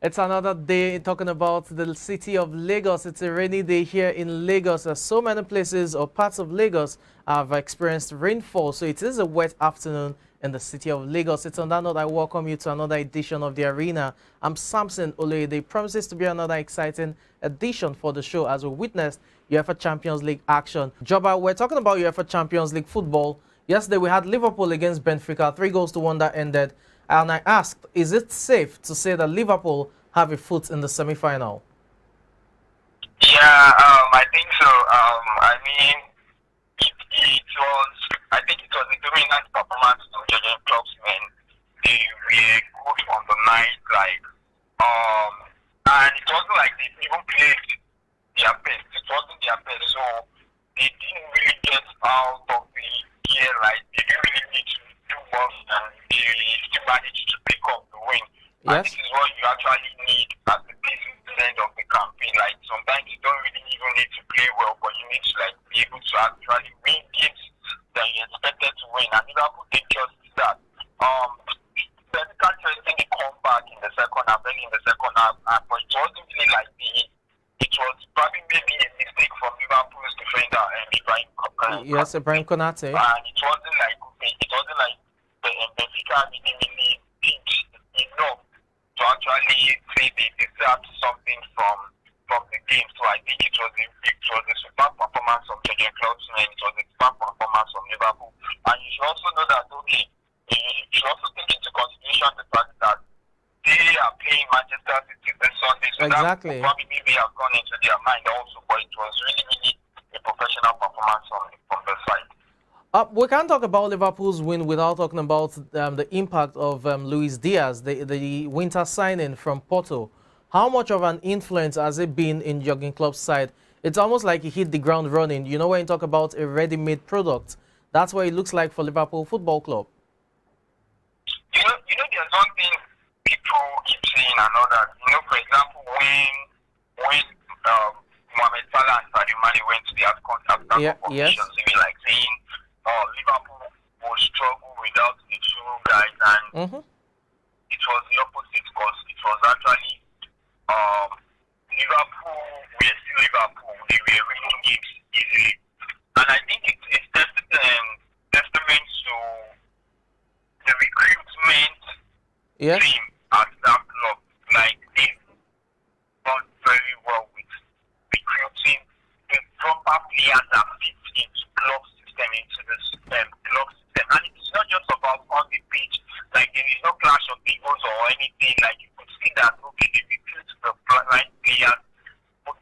It's another day talking about the city of Lagos. It's a rainy day here in Lagos. So many places or parts of Lagos have experienced rainfall. So it is a wet afternoon in the city of Lagos. It's on that note I welcome you to another edition of The Arena. I'm Samson Oluyede. Promises to be another exciting edition for the show as we witnessed UEFA Champions League action. Joba, we're talking about UEFA Champions League football. Yesterday we had Liverpool against Benfica. 3-2 that ended. And I asked, is it safe to say that Liverpool have a foot in the semi-final? Yeah, I think so. I think it was a dominant performance of Jurgen Klopp's men. They were good on the night, and it wasn't like they even played their best. It wasn't their best, so they didn't really get out of the gear, right? They didn't really need to do work, and they still managed to pick up the win. Yes. And this is what you actually need at the end of the campaign. Like sometimes you don't really even need to play well, but you need to be able to actually win games that you expected to win. And Liverpool did just that. Benfica tried to come back in the second half, but it wasn't really like it was probably maybe a mistake from Liverpool's defender and Ibrahim. Ibrahim Konate. And it wasn't like Benfica really did enough to actually say they deserved something from the game. So I think it was a super performance from Jurgen Klopp and it was a super performance from Liverpool. And you should also know that you should also take into consideration the fact that they are playing Manchester City this Sunday. So exactly. That probably maybe have gone into their mind also, but it was really a professional performance from the side. We can't talk about Liverpool's win without talking about the impact of Luis Diaz, the winter signing from Porto. How much of an influence has it been in Jurgen Klopp's side? It's almost like he hit the ground running. You know, when you talk about a ready-made product, that's what it looks like for Liverpool Football Club. You know, there's one thing people keep saying and others. You know, for example, when Mohamed Salah and Sadio Mane went to the AFCON competitions, they were like saying, Liverpool will struggle without the two guys, and it was the opposite because it was actually Liverpool were still Liverpool. They were winning games easily, and I think it's testament to the recruitment team at that club. Like they've done very well with recruiting the proper players that fit into club system, into the club system. And it's not just about on the pitch, like there is no clash of egos or anything. Like you could see that they recruit the right players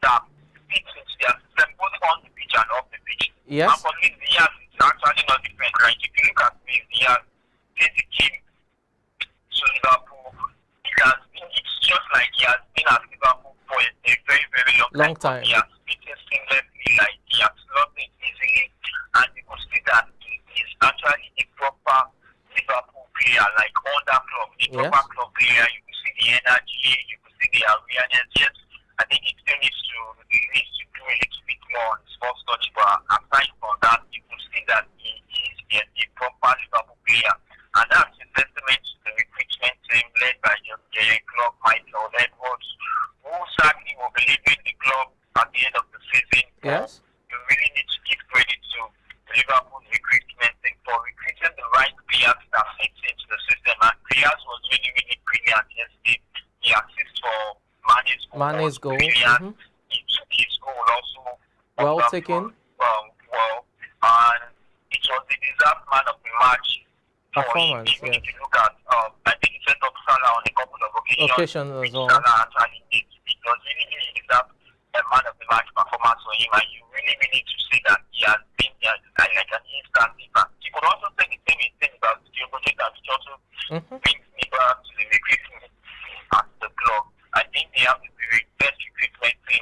that fit into their system, both on the pitch and off the pitch. Yes. And for Luis Diaz, it's actually not different, right? If you look at Luis Diaz since he came to Liverpool, it's just like he has been at Liverpool for a very, very long time. He has fitted seamlessly, like he has slotted easily, and you could see that he is actually a proper Liverpool player, like all that club, a proper club player. You could see the energy, you could see the awareness. Yes, I think it still needs to do a little bit more on his first touch, but aside from that, you could see that he is a proper Liverpool player, and that's a testament to the recruitment team led by Jurgen Klopp, Michael Edwards, who sadly will be leaving the club at the end of the season. Yes. You really need to give credit to Liverpool's recruitment team for recruiting the right players that fit into the system. And players was really, really brilliant yesterday. He assists for Mane's goal. Brilliant. He took his goal also. Well taken. And it was the deserved man of the match. Performance, even if you look at, I think he set up Salah on a couple of occasions as well. Salah actually did. It was really deserved a man of the match performance for him, and you really need to see that he has been like an instant impact. You could also say the same thing about Diogo Jota, which also brings me back to the recruitment at the club. I think they have the best recruitment team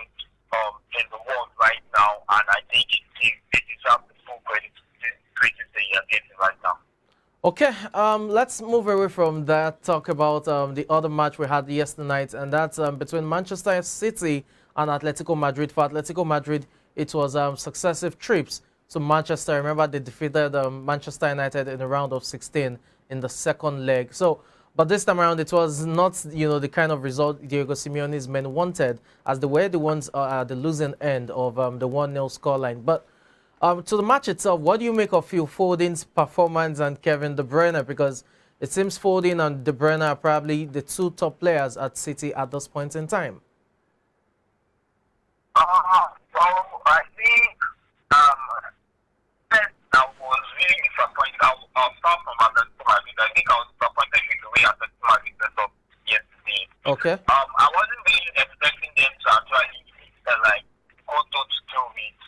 in the world right now, and I think they deserve the full credit they are getting right now. Okay, let's move away from that, talk about the other match we had yesterday night, and that's between Manchester City and Atletico Madrid. For Atletico Madrid, it was successive trips to Manchester. Remember, they defeated Manchester United in the round of 16 in the second leg. So But this time around, it was not, the kind of result Diego Simeone's men wanted, as they were the ones at the losing end of the 1-0 scoreline. But to the match itself, what do you make of Phil Foden's performance and Kevin De Bruyne? Because it seems Foden and De Bruyne are probably the two top players at City at this point in time. Well, I think first I was really disappointed. I'll start from Atletico Madrid. I think I was disappointed with the way Atletico Madrid set up yesterday. Okay. I wasn't really expecting them to actually like go toe to toe with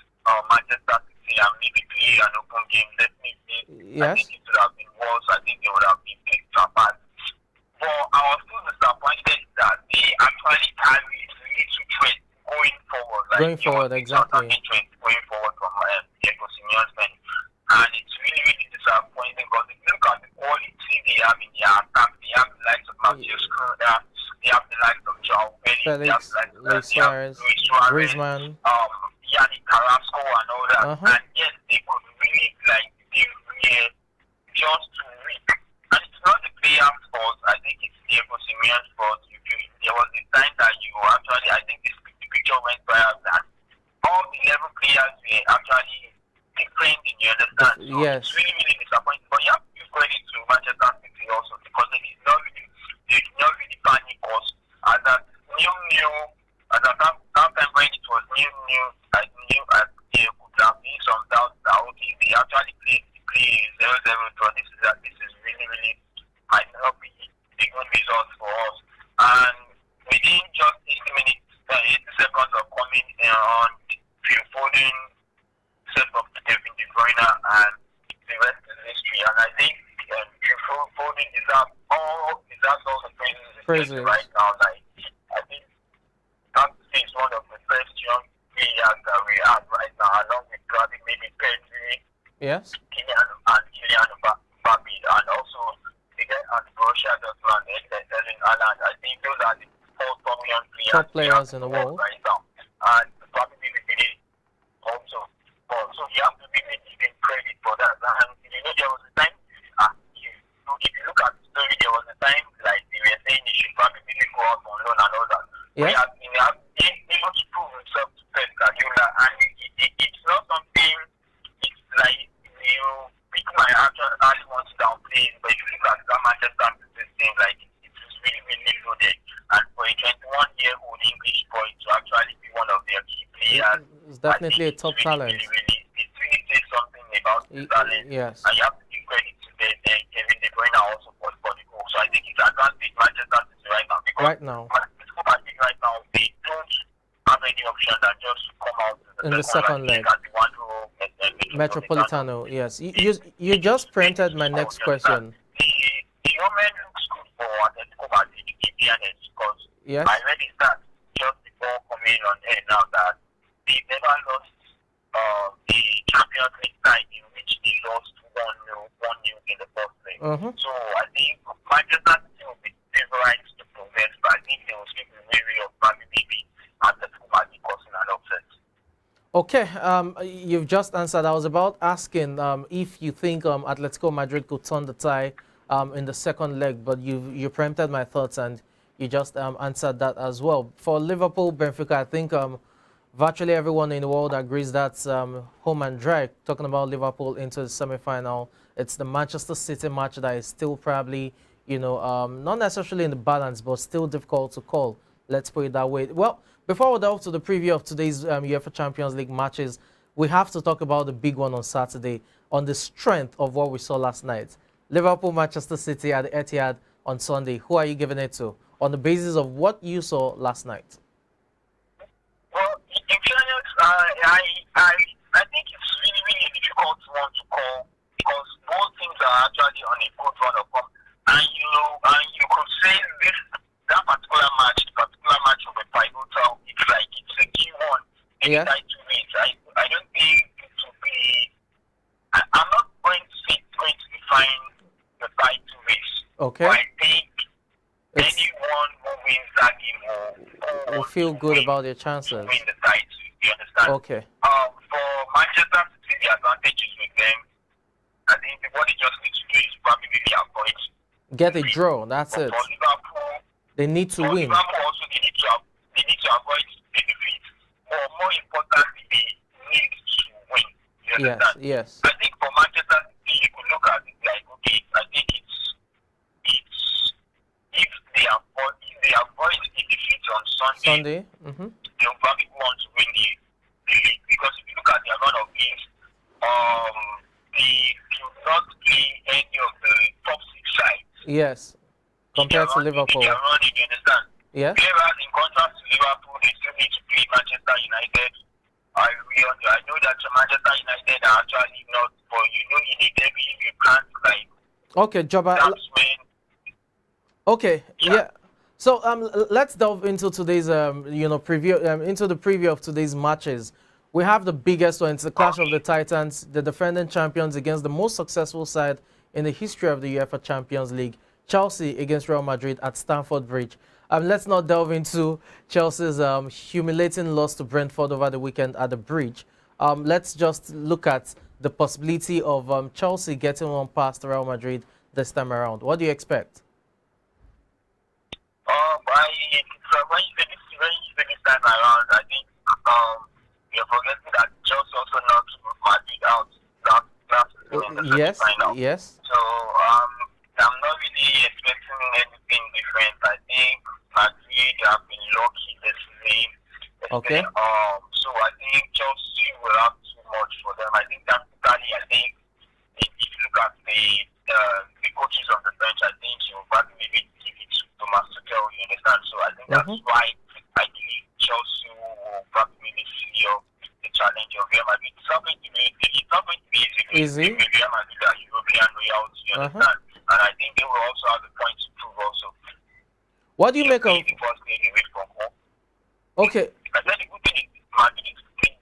Manchester City and maybe play an open game. Definitely, Yes. I think it would have been worse. I think they would have been picked apart. But I was still disappointed that they actually carried little threat going forward. Like, Going forward, exactly. Going forward from Diego Simeone's men. And it's really, really disappointing because if you look at the quality they have in their attack, they have the likes of Matheus Cunha, they have the likes of João Felix, they have Felix, the likes of Luis Suarez, Griezmann. Yannick Carrasco and all that. Uh-huh. And yes, they could really, like, they were just too weak. And it's not the player's fault. I think it's Diego Simeone's fault. There was a time that you actually, I think the picture went viral that all the 11 players were actually different, you understand? So Yes. it's really, really disappointing. But you have to give credit to Manchester City also because they did not really panic us as that at that time when it was new, I knew that there could have been some doubts that okay, they actually played the play 0-0 draw. This is really, really might not be a good result for us. And within just 80 minutes, 80 seconds of coming on, Phil Foden set up Kevin De Bruyne, and the rest is history. And I think Phil Foden deserves all the praises right now. Like, I think that is one of the best young players that we have right now, along with probably maybe Pedri, Yes. Kylian Mbappe, and also the guy at Borussia Dortmund and Erling Haaland. I think those are the four top young players. Top players in the world. Right now. And probably really also. So you have to really give them credit for that. And there was a time, if you look at the story, there was a time like they were saying he should probably really go out on loan and all that. Yes. He has been able to prove himself to Pep Guardiola, and it's not something. It's like people might actually want to downplay it, but if you look at that Manchester City team, like it's really, really loaded. And for a 21-year-old English boy to actually be one of their key players, It's definitely a top talent. It really says something about his talent. Yes. And you have to give credit to Kevin De Bruyne also for the goal. So I think it's advantage Manchester City right now because Right now. right now they don't have any option than just come out In the second leg. Metropolitano, yes. You just preempted my next question. The moment looks good for Atletico Madrid, because Yes. I read it that just before coming on air now that they never lost the Champions League tie in which they lost 1-0 in the first leg. Uh-huh. So I think Manchester City will be favorites to progress, but I think they will still be wary of maybe Atletico Madrid causing an upset. Okay, you've just answered. I was about asking if you think Atletico Madrid could turn the tie in the second leg, but you preempted my thoughts and you just answered that as well. For Liverpool, Benfica, I think virtually everyone in the world agrees that's home and dry. Talking about Liverpool into the semi-final, it's the Manchester City match that is still probably, not necessarily in the balance, but still difficult to call. Let's put it that way. Well, before we delve to the preview of today's UEFA Champions League matches, we have to talk about the big one on Saturday on the strength of what we saw last night. Liverpool, Manchester City at the Etihad on Sunday. Who are you giving it to on the basis of what you saw last night? Well, in fairness, I think it's really, really difficult one to call because both teams are actually on a good run of form. And you could say that particular match will be pivotal. It's like it's a key one. Yeah. I don't think it will be. I'm not going to say it's going to define the title race. Okay. But I think anyone who wins that game will feel good about their chances. To win the title. You understand? Okay. For Manchester City, the advantage is with them. I think what they just need to do is probably really avoid Get a draw. That's But it. for Liverpool, They need to win. Liverpool also they need to avoid the defeat. Or more importantly, they need to win. You Yes, understand? yes. I think for Manchester City, you could look at it like, okay, I think it's if they avoid the defeat on Sunday, Sunday. they'll probably want to win the league, because if you look at the amount of games, they do not play any of the top six sides. Yes. Compared to Liverpool. They are running, you understand? Yeah. Whereas in contrast to Liverpool, they still need to play Manchester United. I know that Manchester United are actually not, but you know, in a derby, you can't like. Okay, Joba. That's when. Okay. Yeah. So let's delve into today's preview into the preview of today's matches. We have the biggest one. It's the clash of the Titans, the defending champions against the most successful side in the history of the UEFA Champions League, Chelsea against Real Madrid at Stamford Bridge. Let's not delve into Chelsea's humiliating loss to Brentford over the weekend at the Bridge. Let's just look at the possibility of Chelsea getting one past Real Madrid this time around. What do you expect? When you say this time around, I think you're forgetting that Chelsea also knocked Madrid out last season in the semi-final. Yes. So I'm not really expecting anything different. I think Madrid have been lucky this season. Okay. So I think Chelsea will have too much for them. I think tactically, if you look at the coaches on the bench, I think you will probably maybe give it to Thomas Tuchel, you understand? So I think that's why I believe Chelsea will probably maybe see the challenge of Real Madrid. It's not going to be easy. Real Madrid are European royalty, you understand? And I think they will also have the point to prove also. What do you make of the first leg away from home? Okay. I said the good thing is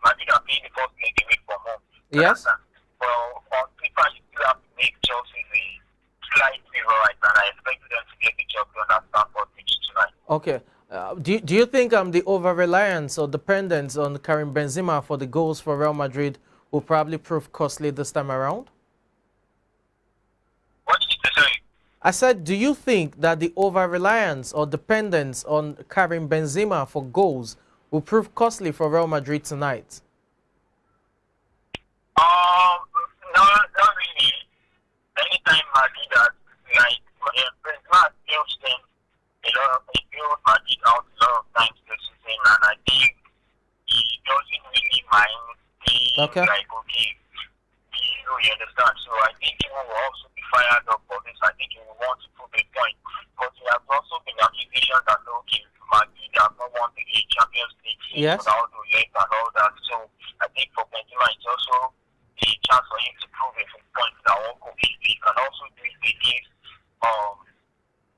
Madrid are playing the first leg away from home. Yes. Well, on paper, you still have to make Chelsea the slight favorite, and I expect them to get the job done at Stamford Bridge tonight. Okay. Do you think the over-reliance or dependence on Karim Benzema for the goals for Real Madrid will probably prove costly this time around? What did you say? I said, do you think that the over-reliance or dependence on Karim Benzema for goals will prove costly for Real Madrid tonight? No, not really. Anytime Madrid has, like, Benzema built them he built Madrid out a lot of times this season, and I think he doesn't really mind being like, okay, you understand? So I think he will also be fired up for this. I think he will want to prove a point. But there has also been accusations that, okay, Madrid have not won the Champions League without the leg and all that. So I think for Benzema, it's also a chance for him to prove a point that he can also do it against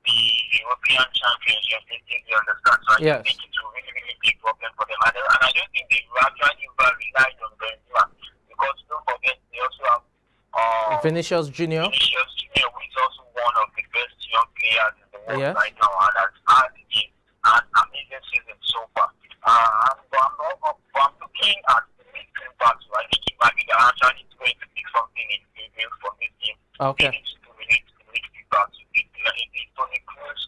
the European champions. You understand? So I think it will really, really be a problem for them. And I don't think they will actually relied on Benzema, because don't forget they also have Vinicius Junior. Vinicius Junior, who is also one of the best young players in the world right now, and has had an amazing season so far. I'm looking at the midfield battle. I think Madrid are actually going to pick something in the from this game. Okay. They need to relate to the midfield battle. Toni Kroos,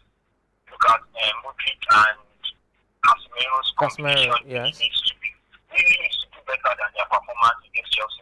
look at Modric and Casemiro's Casemiro, needs to do better than their performance against Chelsea